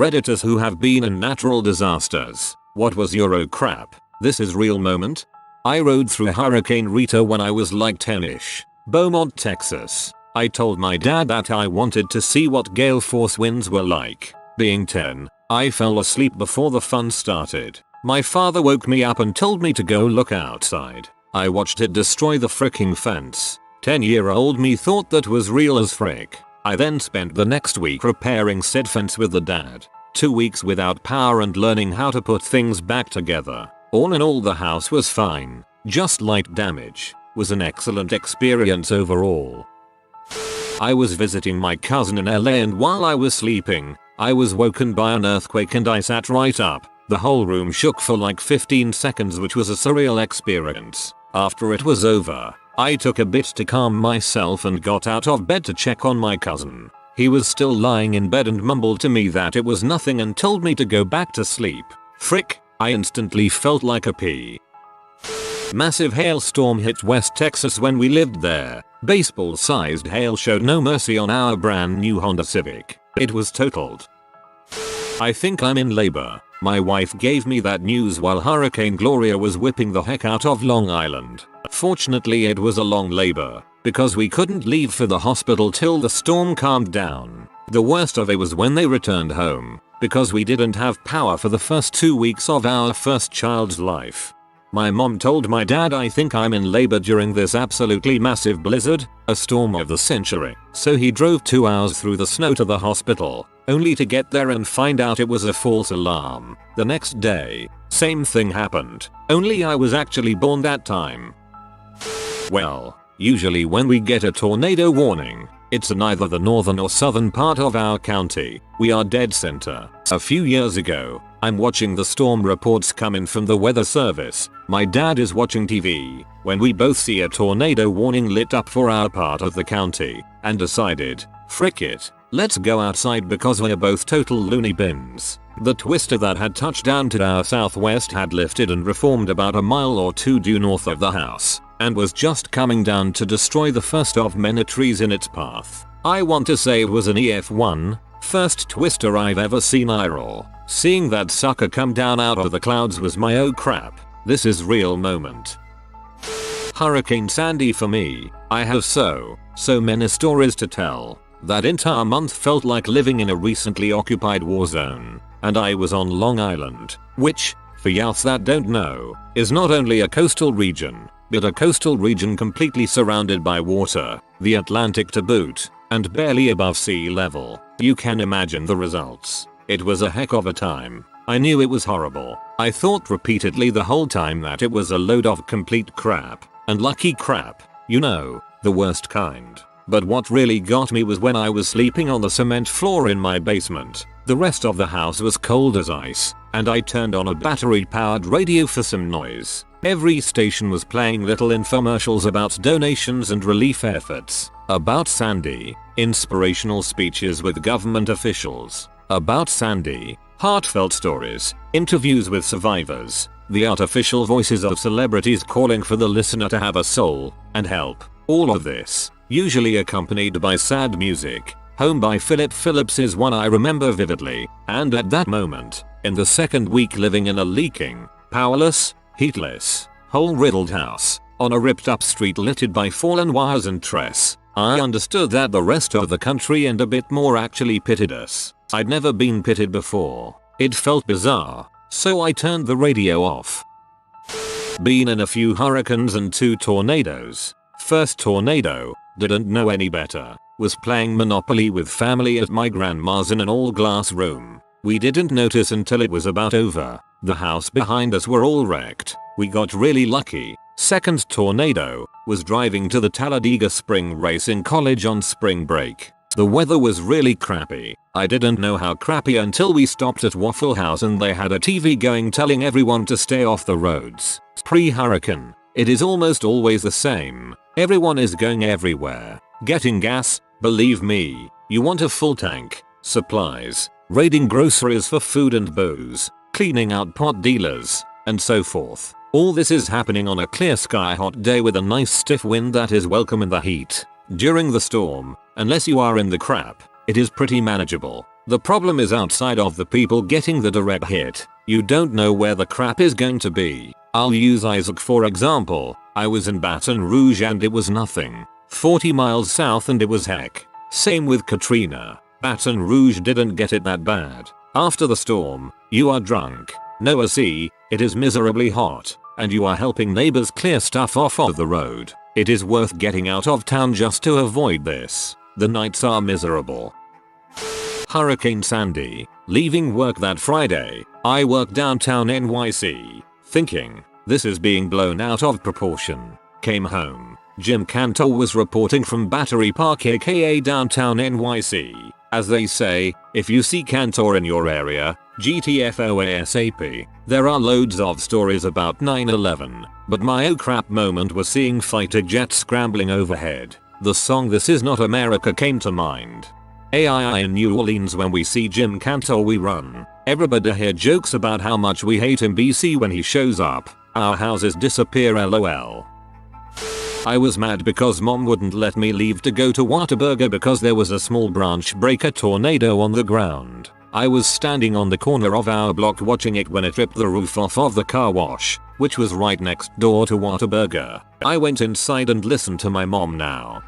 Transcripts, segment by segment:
Redditors who have been in natural disasters. What was your oh crap? This is real moment? I rode through Hurricane Rita when I was like 10ish. Beaumont, Texas. I told my dad that I wanted to see what gale force winds were like. Being 10, I fell asleep before the fun started. My father woke me up and told me to go look outside. I watched it destroy the fricking fence. 10-year-old me thought that was real as frick. I then spent the next week repairing said fence with the dad. 2 weeks without power and learning how to put things back together. All in all, the house was fine. Just light damage. Was an excellent experience overall. I was visiting my cousin in LA, and while I was sleeping, I was woken by an earthquake and I sat right up. The whole room shook for like 15 seconds, which was a surreal experience. After it was over, I took a bit to calm myself and got out of bed to check on my cousin. He was still lying in bed and mumbled to me that it was nothing and told me to go back to sleep. Frick, I instantly felt like a pea. Massive hailstorm hit West Texas when we lived there. Baseball-sized hail showed no mercy on our brand new Honda Civic. It was totaled. I think I'm in labor. My wife gave me that news while Hurricane Gloria was whipping the heck out of Long Island. Fortunately, it was a long labor, because we couldn't leave for the hospital till the storm calmed down. The worst of it was when they returned home, because we didn't have power for the first 2 weeks of our first child's life. My mom told my dad, I think I'm in labor during this absolutely massive blizzard, a storm of the century. So he drove 2 hours through the snow to the hospital, only to get there and find out it was a false alarm. The next day, same thing happened, only I was actually born that time. Well, usually when we get a tornado warning, it's in either the northern or southern part of our county. We are dead center. A few years ago, I'm watching the storm reports come in from the weather service. My dad is watching TV when we both see a tornado warning lit up for our part of the county and decided, frick it, let's go outside because we're both total loony bins. The twister that had touched down to our southwest had lifted and reformed about a mile or two due north of the house and was just coming down to destroy the first of many trees in its path. I want to say it was an EF1, first twister I've ever seen. IRL. Seeing that sucker come down out of the clouds was my oh crap, this is real moment. Hurricane Sandy for me. I have so many stories to tell. That entire month felt like living in a recently occupied war zone, and I was on Long Island, which, for youths that don't know, is not only a coastal region, but a coastal region completely surrounded by water, the Atlantic to boot, and barely above sea level. You can imagine the results. It was a heck of a time. I knew it was horrible. I thought repeatedly the whole time that it was a load of complete crap, and lucky crap, you know, the worst kind. But what really got me was when I was sleeping on the cement floor in my basement. The rest of the house was cold as ice, and I turned on a battery-powered radio for some noise. Every station was playing little infomercials about donations and relief efforts, about Sandy, inspirational speeches with government officials, about Sandy, heartfelt stories, interviews with survivors, the artificial voices of celebrities calling for the listener to have a soul and help. All of this, usually accompanied by sad music. Home by Philip Phillips is one I remember vividly, and at that moment, in the second week living in a leaking, powerless, heatless, hole-riddled house, on a ripped-up street littered by fallen wires and tress, I understood that the rest of the country and a bit more actually pitied us. I'd never been pitied before. It felt bizarre, so I turned the radio off. Been in a few hurricanes and 2 tornadoes. First tornado, didn't know any better. Was playing Monopoly with family at my grandma's in an all-glass room. We didn't notice until it was about over. The house behind us were all wrecked. We got really lucky. Second tornado, was driving to the Talladega Spring Racing College on spring break. The weather was really crappy. I didn't know how crappy until we stopped at Waffle House and they had a TV going telling everyone to stay off the roads. Pre-hurricane, it is almost always the same. Everyone is going everywhere. Getting gas, believe me, you want a full tank. Supplies, raiding groceries for food and booze, cleaning out pot dealers, and so forth. All this is happening on a clear sky hot day with a nice stiff wind that is welcome in the heat. During the storm, unless you are in the crap, it is pretty manageable. The problem is outside of the people getting the direct hit. You don't know where the crap is going to be. I'll use Isaac for example. I was in Baton Rouge and it was nothing. 40 miles south and it was heck. Same with Katrina. Baton Rouge didn't get it that bad. After the storm, you are drunk. No AC, it is miserably hot, and you are helping neighbors clear stuff off of the road. It is worth getting out of town just to avoid this. The nights are miserable. Hurricane Sandy. Leaving work that Friday, I worked downtown NYC, thinking, this is being blown out of proportion. Came home. Jim Cantor was reporting from Battery Park aka downtown NYC. As they say, if you see Cantor in your area, GTFO ASAP. There are loads of stories about 9/11, but my oh crap moment was seeing fighter jets scrambling overhead. The song This Is Not America came to mind. AI in New Orleans when we see Jim Cantor we run. Everybody here jokes about how much we hate him BC when he shows up. Our houses disappear lol. I was mad because mom wouldn't let me leave to go to Whataburger because there was a small branch breaker tornado on the ground. I was standing on the corner of our block watching it when it ripped the roof off of the car wash, which was right next door to Whataburger. I went inside and listened to my mom now.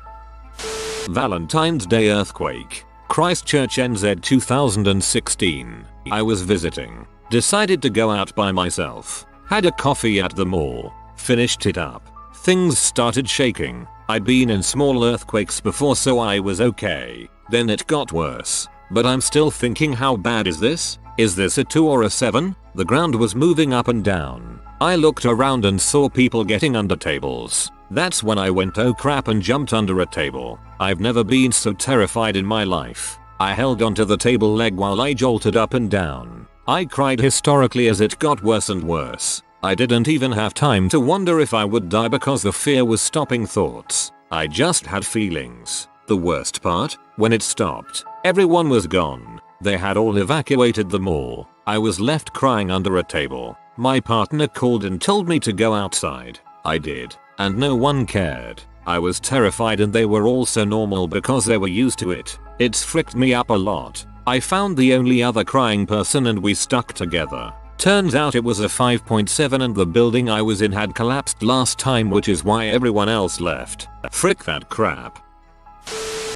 Valentines Day Earthquake. Christchurch NZ 2016. I was visiting. Decided to go out by myself. Had a coffee at the mall. Finished it up. Things started shaking. I'd been in small earthquakes before so I was okay. Then it got worse. But I'm still thinking how bad is this? Is this a 2 or a 7? The ground was moving up and down. I looked around and saw people getting under tables. That's when I went oh crap and jumped under a table. I've never been so terrified in my life. I held onto the table leg while I jolted up and down. I cried hysterically as it got worse and worse. I didn't even have time to wonder if I would die because the fear was stopping thoughts. I just had feelings. The worst part? When it stopped, everyone was gone. They had all evacuated the mall. I was left crying under a table. My partner called and told me to go outside. I did. And no one cared. I was terrified and they were all so normal because they were used to it. It's fricked me up a lot. I found the only other crying person and we stuck together. Turns out it was a 5.7 and the building I was in had collapsed last time, which is why everyone else left. Frick that crap.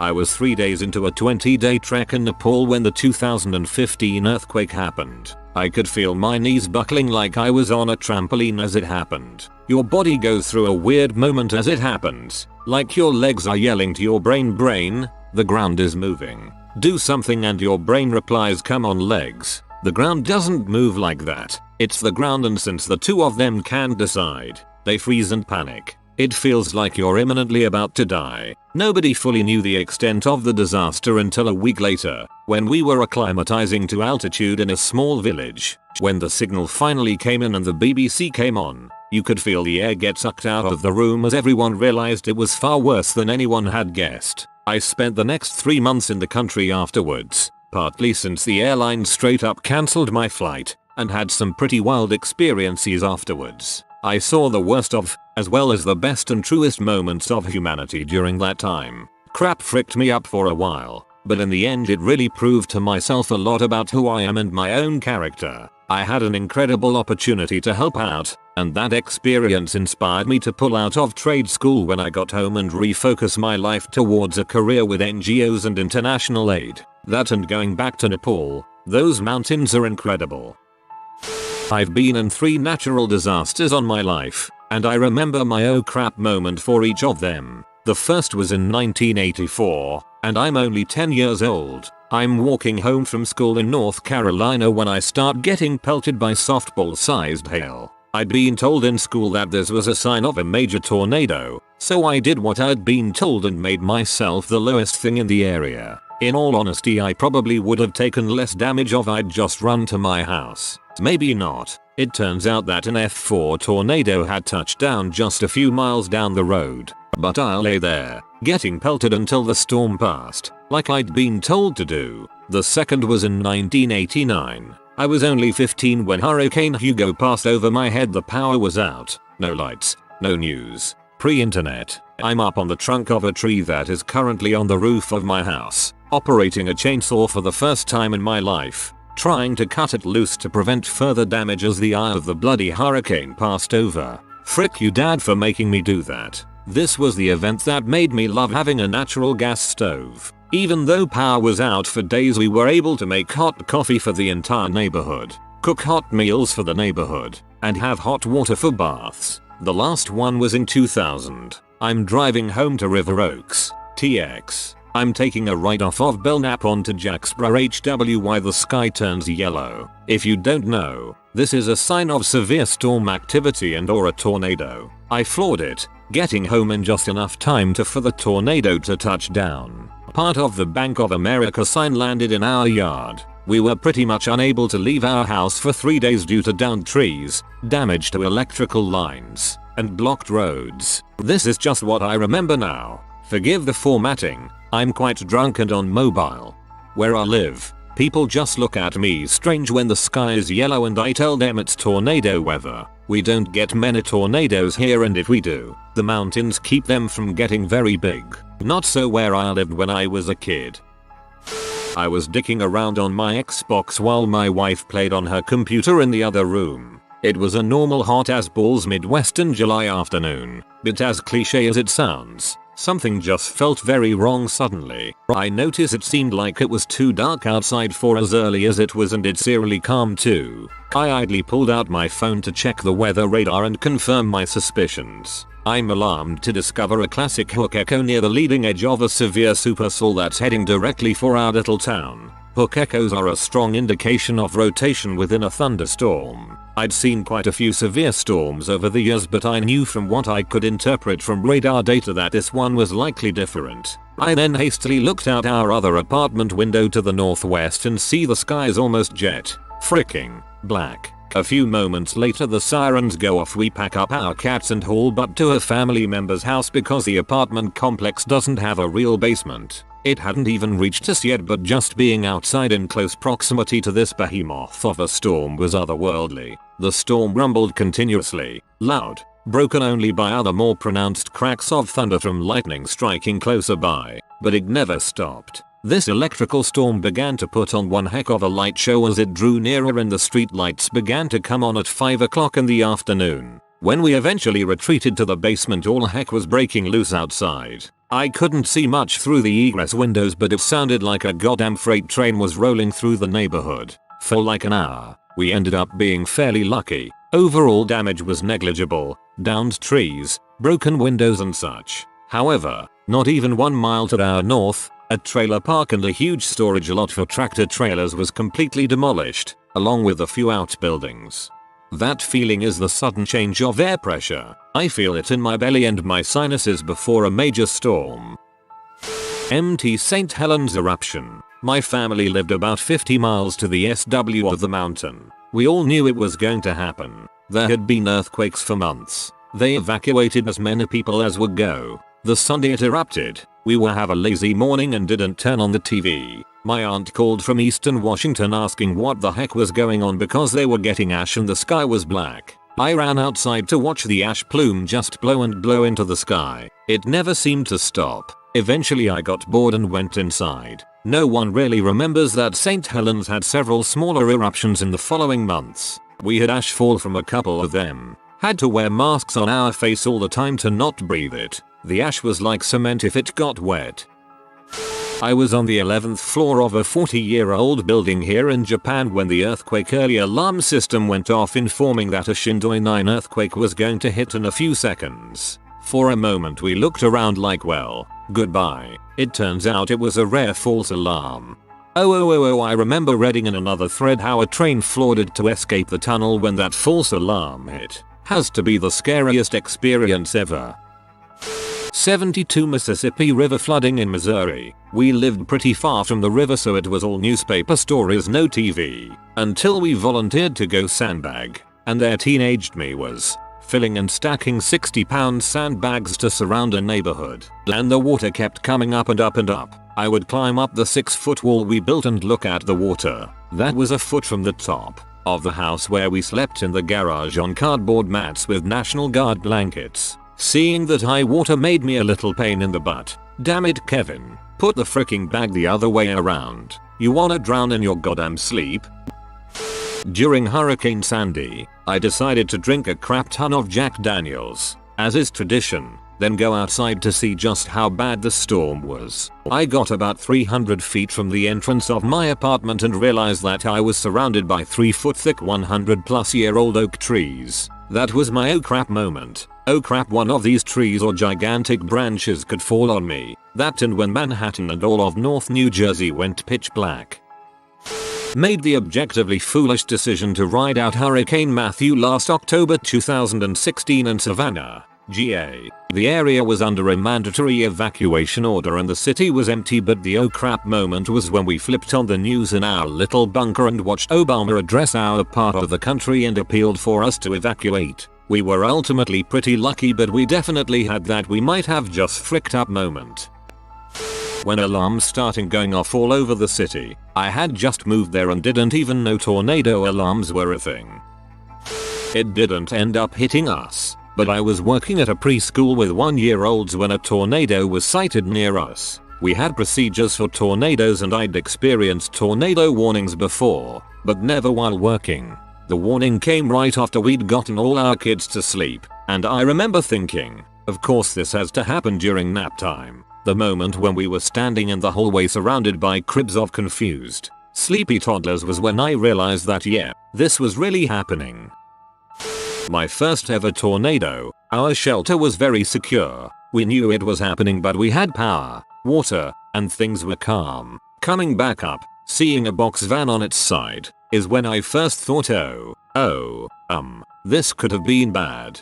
I was 3 days into a 20-day trek in Nepal when the 2015 earthquake happened. I could feel my knees buckling like I was on a trampoline as it happened. Your body goes through a weird moment as it happens. Like your legs are yelling to your brain, the ground is moving. Do something and your brain replies come on legs. The ground doesn't move like that. It's the ground and since the two of them can't decide, they freeze and panic. It feels like you're imminently about to die. Nobody fully knew the extent of the disaster until a week later, when we were acclimatizing to altitude in a small village. When the signal finally came in and the BBC came on, you could feel the air get sucked out of the room as everyone realized it was far worse than anyone had guessed. I spent the next 3 months in the country afterwards, partly since the airline straight up cancelled my flight, and had some pretty wild experiences afterwards. I saw the worst of, as well as the best and truest moments of humanity during that time. Crap fricked me up for a while, but in the end it really proved to myself a lot about who I am and my own character. I had an incredible opportunity to help out, and that experience inspired me to pull out of trade school when I got home and refocus my life towards a career with NGOs and international aid. That and going back to Nepal, those mountains are incredible. I've been in 3 natural disasters on my life, and I remember my oh crap moment for each of them. The first was in 1984, and I'm only 10 years old. I'm walking home from school in North Carolina when I start getting pelted by softball-sized hail. I'd been told in school that this was a sign of a major tornado, so I did what I'd been told and made myself the lowest thing in the area. In all honesty, I probably would have taken less damage if I'd just run to my house. Maybe not. It turns out that an F4 tornado had touched down just a few miles down the road, but I lay there, getting pelted until the storm passed, like I'd been told to do. The second was in 1989. I was only 15 when Hurricane Hugo passed over my head. The power was out, no lights, no news, pre-internet. I'm up on the trunk of a tree that is currently on the roof of my house. operating a chainsaw for the first time in my life, trying to cut it loose to prevent further damage as the eye of the bloody hurricane passed over. Frick you dad for making me do that. This was the event that made me love having a natural gas stove. Even though power was out for days, we were able to make hot coffee for the entire neighborhood, cook hot meals for the neighborhood, and have hot water for baths. The last one was in 2000. I'm driving home to River Oaks, TX. I'm taking a ride off of Belknap onto Jacksboro HWY. The sky turns yellow. If you don't know, this is a sign of severe storm activity and or a tornado. I floored it, getting home in just enough time for the tornado to touch down. Part of the Bank of America sign landed in our yard. We were pretty much unable to leave our house for 3 days due to downed trees, damage to electrical lines, and blocked roads. This is just what I remember now. Forgive the formatting, I'm quite drunk and on mobile. Where I live, people just look at me strange when the sky is yellow and I tell them it's tornado weather. We don't get many tornadoes here, and if we do, the mountains keep them from getting very big. Not so where I lived when I was a kid. I was dicking around on my Xbox while my wife played on her computer in the other room. It was a normal hot as balls Midwestern July afternoon, but as cliche as it sounds, something just felt very wrong suddenly. I noticed it seemed like it was too dark outside for as early as it was, and it's eerily calm too. I idly pulled out my phone to check the weather radar and confirm my suspicions. I'm alarmed to discover a classic hook echo near the leading edge of a severe supercell that's heading directly for our little town. Hook echoes are a strong indication of rotation within a thunderstorm. I'd seen quite a few severe storms over the years, but I knew from what I could interpret from radar data that this one was likely different. I then hastily looked out our other apartment window to the northwest and see the skies almost jet freaking black. A few moments later the sirens go off. We pack up our cats and haul butt to a family member's house because the apartment complex doesn't have a real basement. It hadn't even reached us yet, but just being outside in close proximity to this behemoth of a storm was otherworldly. The storm rumbled continuously, loud, broken only by other more pronounced cracks of thunder from lightning striking closer by, but it never stopped. This electrical storm began to put on one heck of a light show as it drew nearer and the street lights began to come on at 5 o'clock in the afternoon. When we eventually retreated to the basement, all heck was breaking loose outside. I couldn't see much through the egress windows, but it sounded like a goddamn freight train was rolling through the neighborhood. For like an hour, we ended up being fairly lucky. Overall damage was negligible, downed trees, broken windows and such. However, not even 1 mile to our north, a trailer park and a huge storage lot for tractor trailers was completely demolished, along with a few outbuildings. That feeling is the sudden change of air pressure. I feel it in my belly and my sinuses before a major storm. Mt. St. Helens eruption. My family lived about 50 miles to the SW of the mountain. We all knew it was going to happen. There had been earthquakes for months. They evacuated as many people as would go. The Sunday it erupted, we were have a lazy morning and didn't turn on the TV. My aunt called from Eastern Washington asking what the heck was going on because they were getting ash and the sky was black. I ran outside to watch the ash plume just blow and blow into the sky. It never seemed to stop. Eventually I got bored and went inside. No one really remembers that St. Helens had several smaller eruptions in the following months. We had ash fall from a couple of them. Had to wear masks on our face all the time to not breathe it. The ash was like cement if it got wet. I was on the 11th floor of a 40-year-old building here in Japan when the earthquake early alarm system went off, informing that a Shindoi 9 earthquake was going to hit in a few seconds. For a moment we looked around like, well, goodbye. It turns out it was a rare false alarm. I remember reading in another thread how a train floored it to escape the tunnel when that false alarm hit. Has to be the scariest experience ever. 72 Mississippi River flooding in Missouri. We lived pretty far from the river, so it was all newspaper stories, no TV. Until we volunteered to go sandbag, and their teenaged me was filling and stacking 60-pound sandbags to surround a neighborhood. And the water kept coming up and up and up. I would climb up the 6-foot wall we built and look at the water. That was a foot from the top of the house where we slept in the garage on cardboard mats with National Guard blankets. Seeing that high water made me a little pain in the butt. Damn it, Kevin. Put the freaking bag the other way around. You wanna drown in your goddamn sleep? During Hurricane Sandy, I decided to drink a crap ton of Jack Daniels, as is tradition, then go outside to see just how bad the storm was. I got about 300 feet from the entrance of my apartment and realized that I was surrounded by 3-foot thick 100-plus-year-old oak trees. That was my oh crap moment. Oh crap, one of these trees or gigantic branches could fall on me. That and when Manhattan and all of North New Jersey went pitch black. Made the objectively foolish decision to ride out Hurricane Matthew last October 2016 in Savannah, GA. The area was under a mandatory evacuation order and the city was empty, but the oh crap moment was when we flipped on the news in our little bunker and watched Obama address our part of the country and appealed for us to evacuate. We were ultimately pretty lucky, but we definitely had that we might have just fricked up moment. When alarms started going off all over the city, I had just moved there and didn't even know tornado alarms were a thing. It didn't end up hitting us, but I was working at a preschool with 1-year-olds when a tornado was sighted near us. We had procedures for tornadoes and I'd experienced tornado warnings before, but never while working. The warning came right after we'd gotten all our kids to sleep, and I remember thinking, of course this has to happen during nap time. The moment when we were standing in the hallway surrounded by cribs of confused, sleepy toddlers was when I realized that yeah, this was really happening. My first ever tornado. Our shelter was very secure. We knew it was happening, but we had power, water, and things were calm. Coming back up, seeing a box van on its side, is when I first thought this could have been bad.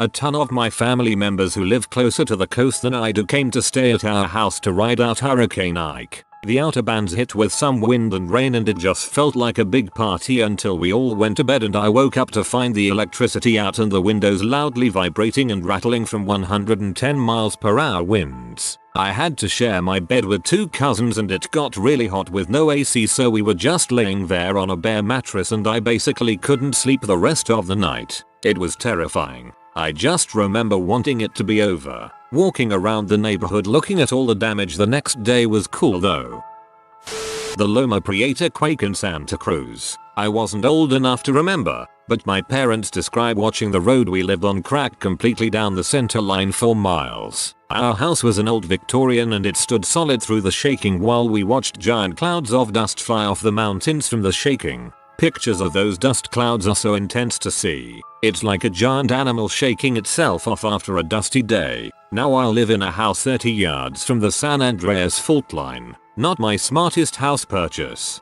A ton of my family members who live closer to the coast than I do came to stay at our house to ride out Hurricane Ike. The outer bands hit with some wind and rain and it just felt like a big party until we all went to bed and I woke up to find the electricity out and the windows loudly vibrating and rattling from 110 miles per hour winds. I had to share my bed with 2 cousins and it got really hot with no AC, so we were just laying there on a bare mattress and I basically couldn't sleep the rest of the night. It was terrifying. I just remember wanting it to be over. Walking around the neighborhood looking at all the damage the next day was cool though. The Loma Prieta quake in Santa Cruz. I wasn't old enough to remember, but my parents describe watching the road we lived on crack completely down the center line for miles. Our house was an old Victorian and it stood solid through the shaking while we watched giant clouds of dust fly off the mountains from the shaking. Pictures of those dust clouds are so intense to see. It's like a giant animal shaking itself off after a dusty day. Now I live in a house 30 yards from the San Andreas fault line. Not my smartest house purchase.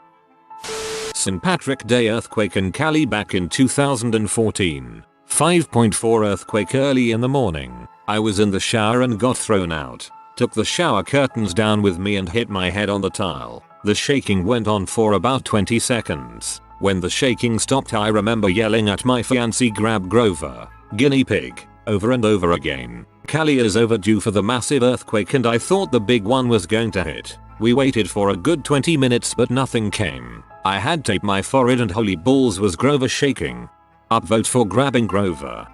St. Patrick's Day Earthquake in Cali back in 2014. 5.4 earthquake early in the morning. I was in the shower and got thrown out. Took the shower curtains down with me and hit my head on the tile. The shaking went on for about 20 seconds. When the shaking stopped, I remember yelling at my fiancé, "Grab Grover, guinea pig," over and over again. Cali is overdue for the massive earthquake and I thought the big one was going to hit. We waited for a good 20 minutes but nothing came. I had tape my forehead and holy balls was Grover shaking. Upvote for grabbing Grover.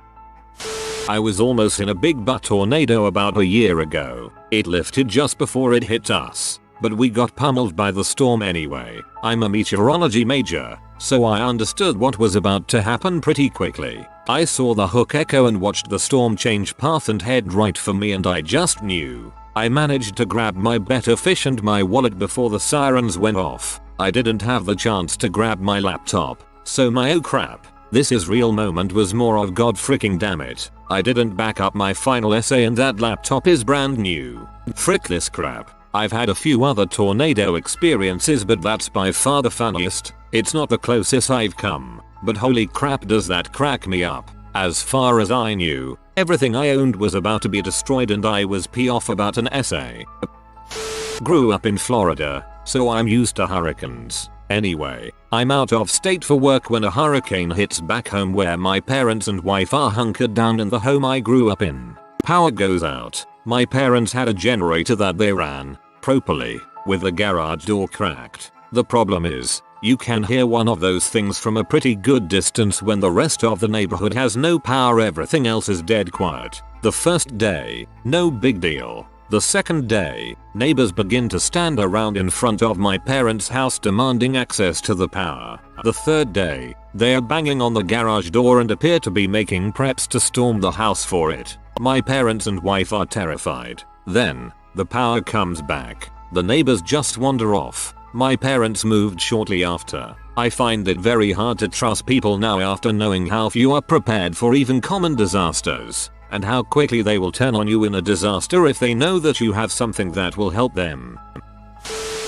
I was almost in a big butt tornado about a year ago. It lifted just before it hit us, but we got pummeled by the storm anyway. I'm a meteorology major, so I understood what was about to happen pretty quickly. I saw the hook echo and watched the storm change path and head right for me and I just knew. I managed to grab my better fish and my wallet before the sirens went off. I didn't have the chance to grab my laptop, so my oh crap, this is real moment was more of god freaking damn it. I didn't back up my final essay and that laptop is brand new. Frick this crap. I've had a few other tornado experiences but that's by far the funniest. It's not the closest I've come, but holy crap does that crack me up. As far as I knew, everything I owned was about to be destroyed and I was pissed off about an essay. Grew up in Florida, so I'm used to hurricanes. Anyway, I'm out of state for work when a hurricane hits back home where my parents and wife are hunkered down in the home I grew up in. Power goes out. My parents had a generator that they ran properly, with the garage door cracked. The problem is, you can hear one of those things from a pretty good distance when the rest of the neighborhood has no power, everything else is dead quiet. The first day, no big deal. The second day, neighbors begin to stand around in front of my parents' house demanding access to the power. The third day, they are banging on the garage door and appear to be making preps to storm the house for it. My parents and wife are terrified. Then, the power comes back. The neighbors just wander off. My parents moved shortly after. I find it very hard to trust people now after knowing how few are prepared for even common disasters, and how quickly they will turn on you in a disaster if they know that you have something that will help them.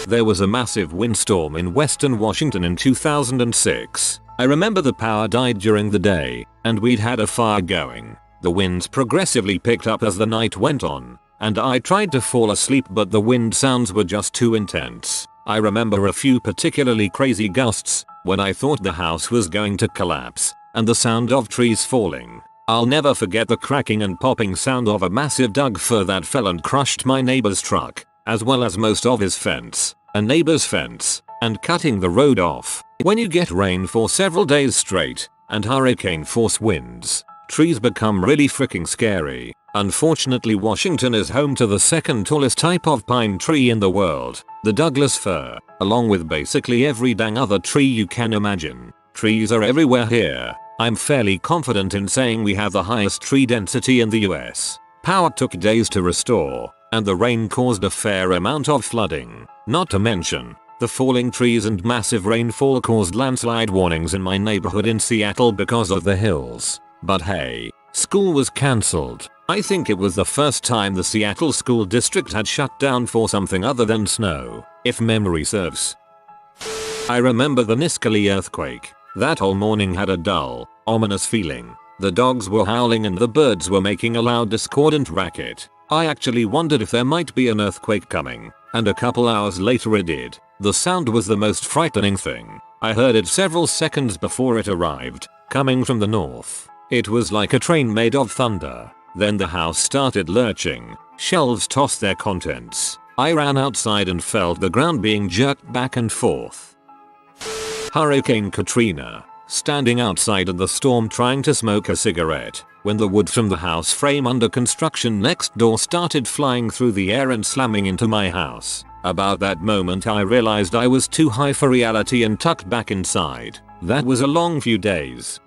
There was a massive windstorm in western Washington in 2006. I remember the power died during the day, and we'd had a fire going. The winds progressively picked up as the night went on, and I tried to fall asleep but the wind sounds were just too intense. I remember a few particularly crazy gusts when I thought the house was going to collapse, and the sound of trees falling. I'll never forget the cracking and popping sound of a massive Doug fir that fell and crushed my neighbor's truck, as well as most of his fence, a neighbor's fence, and cutting the road off. When you get rain for several days straight, and hurricane force winds, trees become really freaking scary. Unfortunately, Washington is home to the second tallest type of pine tree in the world, the Douglas fir, along with basically every dang other tree you can imagine. Trees are everywhere here. I'm fairly confident in saying we have the highest tree density in the US. Power took days to restore, and the rain caused a fair amount of flooding. Not to mention, the falling trees and massive rainfall caused landslide warnings in my neighborhood in Seattle because of the hills. But hey, school was cancelled. I think it was the first time the Seattle school district had shut down for something other than snow, if memory serves. I remember the Nisqually earthquake. That whole morning had a dull, ominous feeling. The dogs were howling and the birds were making a loud discordant racket. I actually wondered if there might be an earthquake coming, and a couple hours later it did. The sound was the most frightening thing. I heard it several seconds before it arrived, coming from the north. It was like a train made of thunder. Then the house started lurching. Shelves tossed their contents. I ran outside and felt the ground being jerked back and forth. Hurricane Katrina. Standing outside in the storm trying to smoke a cigarette, when the wood from the house frame under construction next door started flying through the air and slamming into my house. About that moment I realized I was too high for reality and tucked back inside. That was a long few days.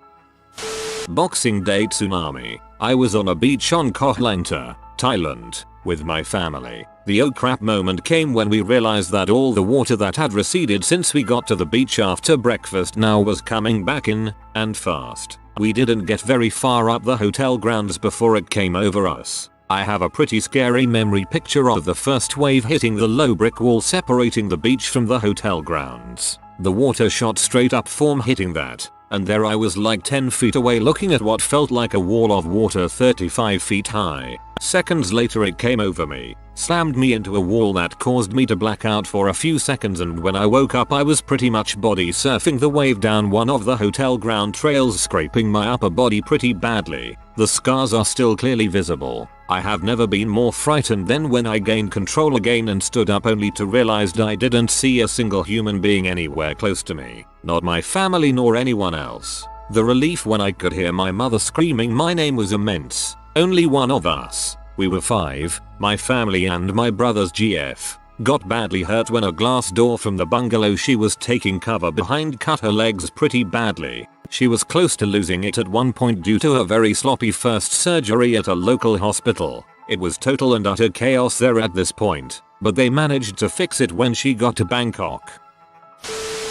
Boxing Day Tsunami. I was on a beach on Koh Lanta, Thailand, with my family. The oh crap moment came when we realized that all the water that had receded since we got to the beach after breakfast now was coming back in, and fast. We didn't get very far up the hotel grounds before it came over us. I have a pretty scary memory picture of the first wave hitting the low brick wall separating the beach from the hotel grounds. The water shot straight up from hitting that, and there I was like 10 feet away looking at what felt like a wall of water 35 feet high. Seconds later it came over me, slammed me into a wall that caused me to black out for a few seconds, and when I woke up I was pretty much body surfing the wave down one of the hotel ground trails, scraping my upper body pretty badly. The scars are still clearly visible. I have never been more frightened than when I gained control again and stood up only to realize I didn't see a single human being anywhere close to me. Not my family nor anyone else. The relief when I could hear my mother screaming my name was immense. Only one of us, we were 5, my family and my brother's GF, got badly hurt when a glass door from the bungalow she was taking cover behind cut her legs pretty badly. She was close to losing it at one point due to a very sloppy first surgery at a local hospital. It was total and utter chaos there at this point, but they managed to fix it when she got to Bangkok.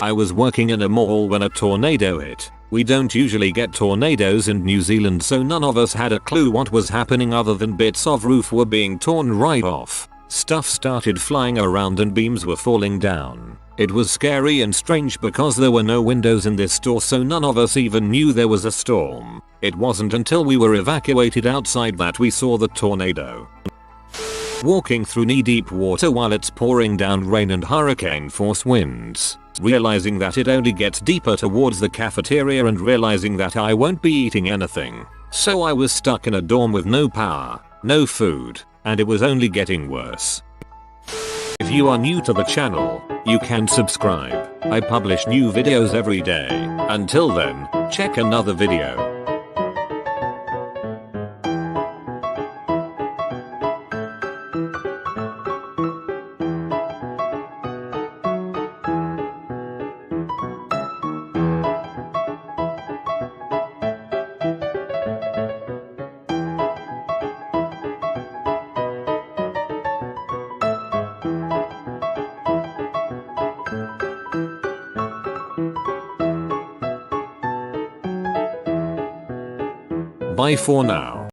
I was working in a mall when a tornado hit. We don't usually get tornadoes in New Zealand, so none of us had a clue what was happening other than bits of roof were being torn right off. Stuff started flying around and beams were falling down. It was scary and strange because there were no windows in this store, so none of us even knew there was a storm. It wasn't until we were evacuated outside that we saw the tornado. Walking through knee-deep water while it's pouring down rain and hurricane force winds. Realizing that it only gets deeper towards the cafeteria and realizing that I won't be eating anything. So I was stuck in a dorm with no power, no food, and it was only getting worse. If you are new to the channel, you can subscribe. I publish new videos every day. Until then, check another video. Bye for now.